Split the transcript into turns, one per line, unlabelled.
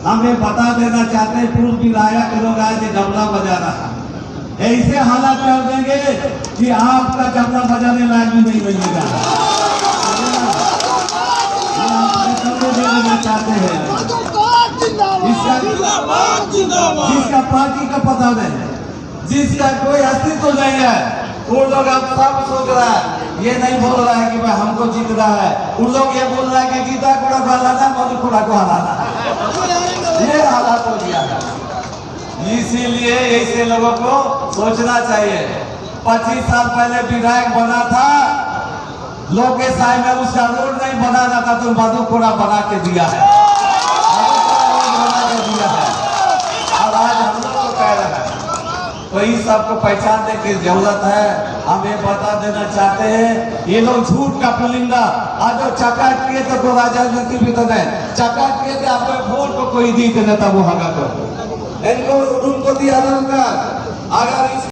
हमें बता देना चाहते हैं पूर्व विधायक लोग आज डबला बजा रहा है, ऐसे हालात कर देंगे कि आपका डबला बजाने लायक भी नहीं बनेगा। देना चाहते हैं जिसका पार्टी का पता नहीं, जिसका कोई अस्तित्व नहीं है, वो लोग अब सब सोच रहा है, ये नहीं बोल रहा है कि भाई हमको जीत रहा है, उन लोग ये बोल रहा है कि गीता कूड़ा को हराना, मधुकुड़ा को हराना, ये हालात हो गया है। इसीलिए ऐसे लोगों को सोचना चाहिए। 25 साल पहले विधायक बना था, लोकेश साहब में उसका रोड नहीं बनाना था तो मधुकुड़ा बना के दिया है, बना के दिया है। और आज हम लोग को कह रहे हैं, तो इस सबको पहचानने की जरूरत है। हम ये बता देना चाहते हैं, ये लोग झूठ का पुलिंदा आज चका किए तो कोई राजनीति भी तो नहीं, चका किए थे आपको वोट को कोई दी नेता वो हगा को इनको दिया अगर